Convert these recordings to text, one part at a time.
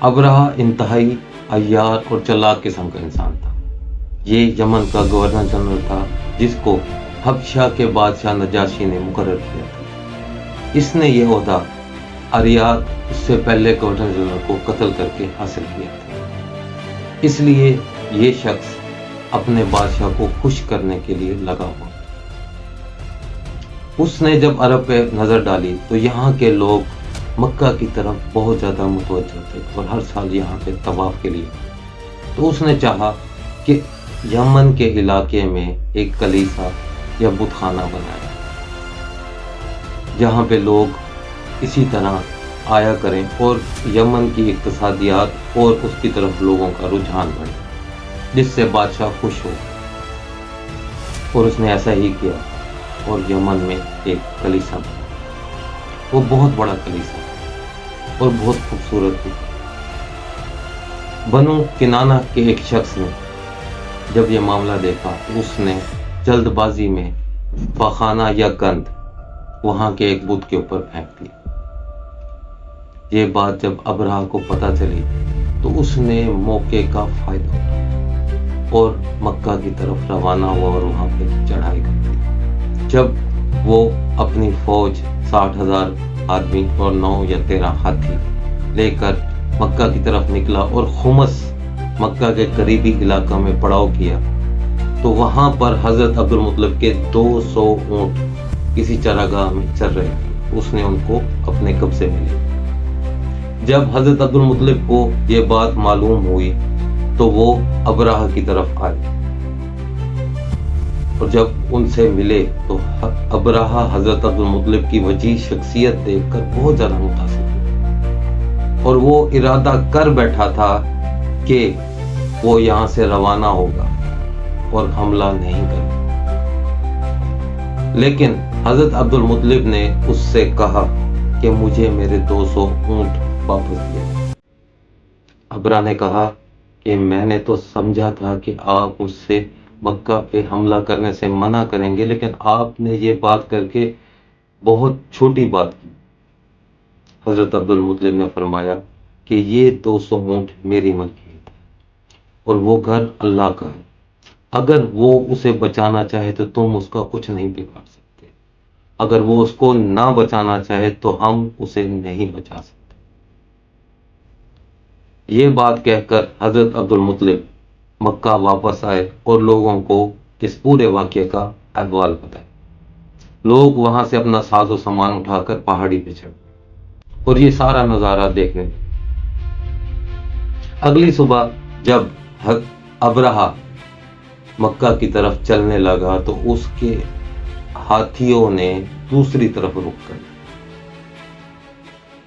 ابرہہ انتہائی عیار اور چلاک قسم کا انسان تھا۔ یہ یمن کا گورنر جنرل تھا جس کو حبشہ کے بادشاہ نجاشی نے مقرر کیا تھا۔ اس نے یہ عہدہ اریاد اس سے پہلے گورنر جنرل کو قتل کر کے حاصل کیا تھا۔ اس لیے یہ شخص اپنے بادشاہ کو خوش کرنے کے لیے لگا ہوا تھا۔ اس نے جب عرب پہ نظر ڈالی تو یہاں کے لوگ مکہ کی طرف بہت زیادہ متوجہ تھے اور ہر سال یہاں پہ طواف کے لیے، تو اس نے چاہا کہ یمن کے علاقے میں ایک کلیسا یا بت خانہ بنائے جہاں پہ لوگ اسی طرح آیا کریں اور یمن کی اقتصادیات اور اس کی طرف لوگوں کا رجحان بڑھے، جس سے بادشاہ خوش ہو۔ اور اس نے ایسا ہی کیا اور یمن میں ایک کلیسا بنا۔ وہ بہت بڑا کلیسا اور بہت خوبصورت بھی۔ بنو کنانہ کے ایک شخص نے جب یہ معاملہ دیکھا تو اس نے جلد بازی میں پخانہ یا گند وہاں کے ایک بت کے اوپر پھینک دی۔ یہ بات جب ابرہہ کو پتہ چلی تو اس نے موقع کا فائدہ اٹھایا اور مکہ کی طرف روانہ ہوا اور وہاں پہ چڑھائی کر دی۔ جب وہ اپنی فوج 60,000 آدمی اور 9 یا 13 ہاتھی لے کر مکہ کی طرف نکلا اور خمس مکہ کے قریبی علاقہ میں پڑاؤ کیا تو وہاں پر حضرت عبدالمطلب کے 200 اونٹ کسی چراگاہ میں چر رہے تھے۔ اس نے ان کو اپنے قبضے میں لیا۔ جب حضرت عبدالمطلب کو یہ بات معلوم ہوئی تو وہ ابرہہ کی طرف آئے اور جب ان سے ملے تو ابرہہ حضرت عبدالمطلب کی وجیح شخصیت دیکھ کر بہت زیادہ متاثر ہوئے اور وہ ارادہ کر بیٹھا تھا کہ وہ یہاں سے روانہ ہوگا اور حملہ نہیں کرے، لیکن حضرت عبدالمطلب نے اس سے کہا کہ مجھے میرے 200 اونٹ واپس دیا۔ ابرہہ نے کہا کہ میں نے تو سمجھا تھا کہ آپ اس سے مکہ پہ حملہ کرنے سے منع کریں گے، لیکن آپ نے یہ بات کر کے بہت چھوٹی بات کی۔ حضرت عبدالمطلب نے فرمایا کہ یہ 200 اونٹ میری ملکیت ہے اور وہ گھر اللہ کا ہے۔ اگر وہ اسے بچانا چاہے تو تم اس کا کچھ نہیں بگاڑ سکتے، اگر وہ اس کو نہ بچانا چاہے تو ہم اسے نہیں بچا سکتے۔ یہ بات کہہ کر حضرت عبدالمطلب مکہ واپس آئے اور لوگوں کو اس پورے واقعے کا احوال بتایا۔ لوگ وہاں سے اپنا ساز و سامان اٹھا کر پہاڑی پہ چڑھ اور یہ سارا نظارہ دیکھنے لگے۔ اگلی صبح جب ابرہہ مکہ کی طرف چلنے لگا تو اس کے ہاتھیوں نے دوسری طرف رخ کر لیا۔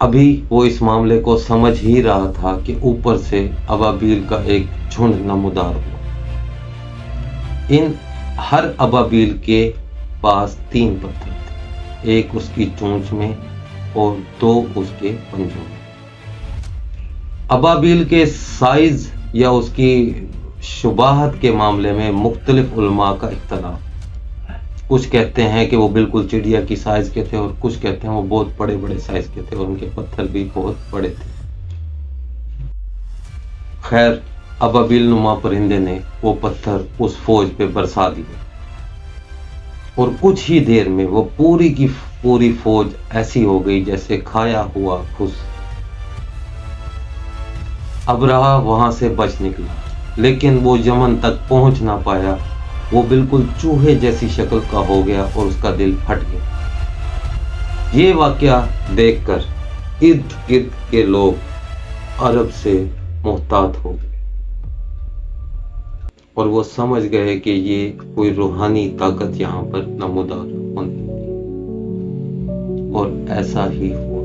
ابھی وہ اس معاملے کو سمجھ ہی رہا تھا کہ اوپر سے ابابیل کا ایک جھنڈ نمودار ہوا۔ ان ہر ابابیل کے پاس 3 پتھر تھے، ایک اس کی چونچ میں اور 2 اس کے پنجوں میں۔ ابابیل کے سائز یا اس کی شباہت کے معاملے میں مختلف علماء کا اختلاف۔ کچھ کہتے ہیں کہ وہ بالکل چڑیا کی سائز کے تھے اور کچھ کہتے ہیں وہ بہت بڑے بڑے سائز کے تھے اور ان کے پتھر بھی بہت بڑے تھے۔ خیر، ابابیل نما پرندے نے وہ پتھر اس فوج پہ برسا دیے اور کچھ ہی دیر میں وہ پوری کی پوری فوج ایسی ہو گئی جیسے کھایا ہوا گھس۔ ابرہہ وہاں سے بچ نکلا لیکن وہ یمن تک پہنچ نہ پایا۔ وہ بالکل چوہے جیسی شکل کا ہو گیا اور اس کا دل پھٹ گیا۔ یہ واقعہ دیکھ کر ارد گرد کے لوگ عرب سے محتاط ہو گئے اور وہ سمجھ گئے کہ یہ کوئی روحانی طاقت یہاں پر نمودار ہونے لگی، اور ایسا ہی ہوا۔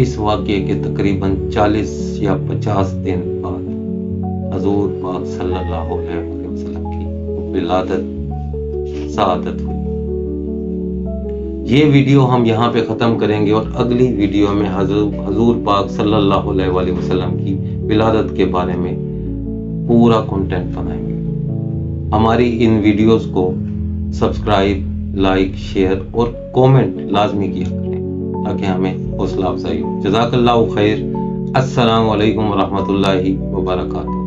اس واقعے کے تقریباً 40 یا 50 دن بعد حضور پاک صلی اللہ علیہ وسلم کی ولادت سعادت ہوئی۔ یہ ویڈیو ہم یہاں پہ ختم کریں گے اور اگلی ویڈیو میں حضور پاک صلی اللہ علیہ وسلم کی ولادت کے بارے میں پورا کنٹینٹ بنائیں گے۔ ہماری ان ویڈیوز کو سبسکرائب، لائک، شیئر اور کومنٹ لازمی کیا کریں تاکہ ہمیں حوصلہ افزائی ہو۔ جزاک اللہ خیر۔ السلام علیکم ورحمۃ اللہ وبرکاتہ.